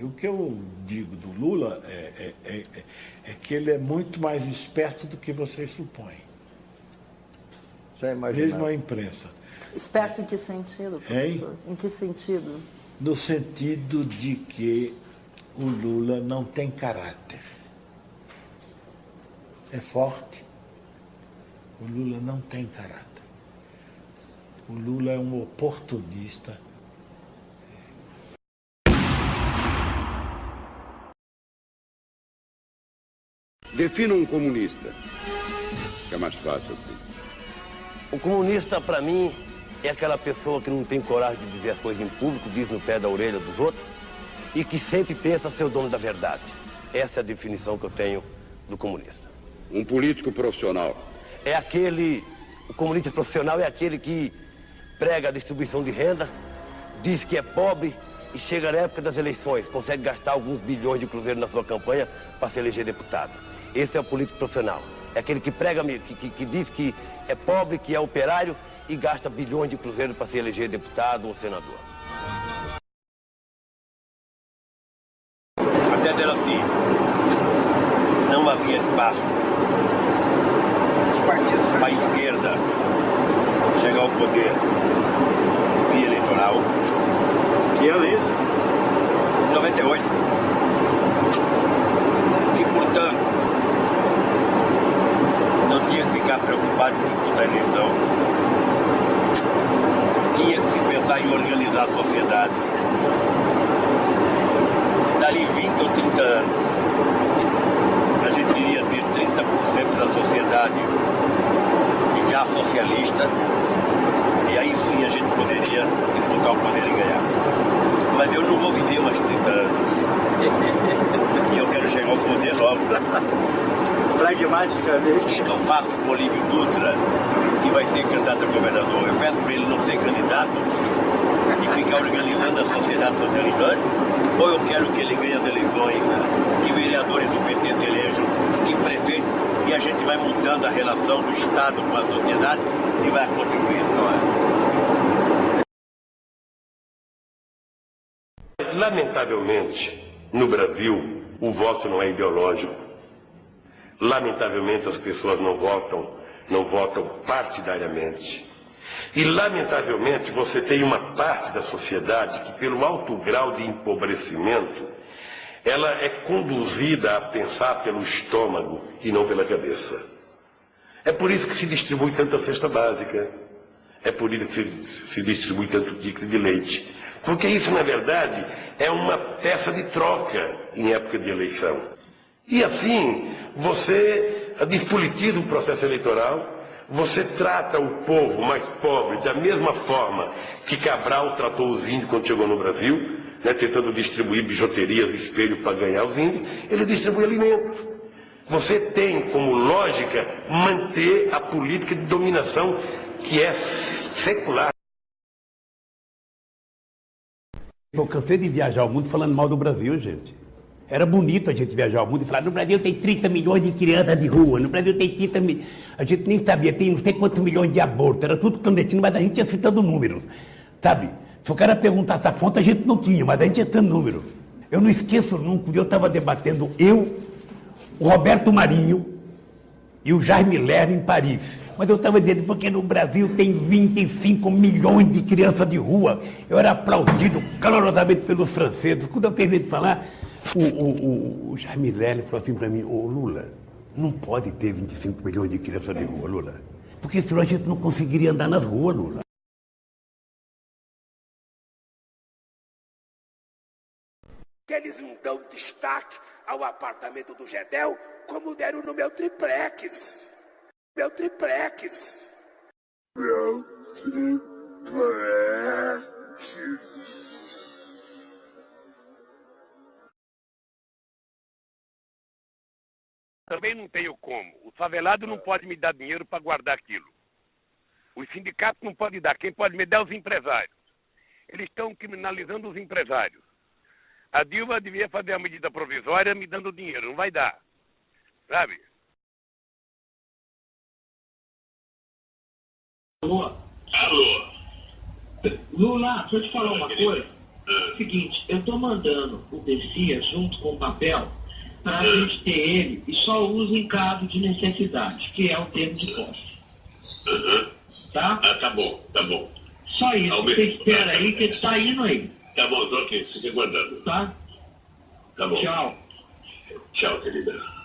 bem. O que eu digo do Lula é que ele é muito mais esperto do que vocês supõem. Já imaginava. Mesmo a imprensa. Esperto em que sentido, professor? Em que sentido? No sentido de que o Lula não tem caráter. É forte. O Lula não tem caráter. O Lula é um oportunista. Defina um comunista. É mais fácil assim. O comunista, para mim, é aquela pessoa que não tem coragem de dizer as coisas em público, diz no pé da orelha dos outros, e que sempre pensa ser o dono da verdade. Essa é a definição que eu tenho do comunista. Um político profissional. O comunista profissional é aquele que prega a distribuição de renda, diz que é pobre e chega na época das eleições, consegue gastar alguns bilhões de cruzeiros na sua campanha para se eleger deputado. Esse é o político profissional. É aquele que prega, que diz que é pobre, que é operário e gasta bilhões de cruzeiros para se eleger deputado ou senador. Até dela assim, não havia espaço para a esquerda chegar ao poder via eleitoral, que é lei 98, que portanto não tinha que ficar preocupado com disputar a eleição, tinha que se pensar em organizar a sociedade. Dali 20 ou 30 anos, a gente iria ter 30% da sociedade já socialista, e aí sim a gente poderia disputar o poder e ganhar. Mas eu não vou viver mais 30 anos. E eu quero chegar ao poder logo. Pragmaticamente. O que eu faço com o Olívio Dutra, que vai ser candidato a governador? Eu peço para ele não ser candidato e ficar organizando a sociedade socializante? Ou eu quero que ele ganhe as eleições, que vereadores do PT se elejam, que prefeitos, e a gente vai mudando a relação do Estado com a sociedade e vai contribuindo, não é? Lamentavelmente, no Brasil, o voto não é ideológico. Lamentavelmente, as pessoas não votam partidariamente. E, lamentavelmente, você tem uma parte da sociedade que, pelo alto grau de empobrecimento, ela é conduzida a pensar pelo estômago e não pela cabeça. É por isso que se distribui tanta cesta básica. É por isso que se distribui tanto ticket de leite. Porque isso, na verdade, é uma peça de troca em época de eleição. E assim, você despolitiza o processo eleitoral, você trata o povo mais pobre da mesma forma que Cabral tratou os índios quando chegou no Brasil, né, tentando distribuir bijuterias, espelhos para ganhar os índios, ele distribui alimentos. Você tem como lógica manter a política de dominação que é secular. Eu cansei de viajar ao mundo falando mal do Brasil, gente. Era bonito a gente viajar ao mundo e falar, no Brasil tem 30 milhões de crianças de rua, no Brasil tem 30 milhões... A gente nem sabia, tem não sei quantos milhões de abortos, era tudo clandestino, mas a gente ia citando números, sabe? Se o cara perguntasse a fonte, a gente não tinha, mas a gente ia citando números. Eu não esqueço nunca, eu estava debatendo, o Roberto Marinho e o Jaime Lerner em Paris. Mas eu estava dizendo, porque no Brasil tem 25 milhões de crianças de rua. Eu era aplaudido calorosamente pelos franceses. Quando eu terminei de falar, o Jaime Lerner falou assim para mim, ô Lula, não pode ter 25 milhões de crianças de rua, Lula. Porque senão a gente não conseguiria andar nas ruas, Lula. Eles não dão destaque ao apartamento do Gedel como deram no meu triplex. Meu triplex. Meu triplex. Também não tenho como. O favelado não pode me dar dinheiro para guardar aquilo. Os sindicatos não podem dar. Quem pode me dar é os empresários. Eles estão criminalizando os empresários. A Dilma devia fazer a medida provisória me dando dinheiro. Não vai dar. Sabe? Alô? Lula, deixa eu te falar uma coisa. Seguinte, eu estou mandando o Descia junto com o papel para a gente ter ele e só usa em caso de necessidade, que é o termo de posse. Tá? Tá bom, tá bom. Só isso, você espera aí que ele está indo aí. Tá bom, tô aqui, fique aguardando. Tá? Tá bom. Tchau. Tchau, querida.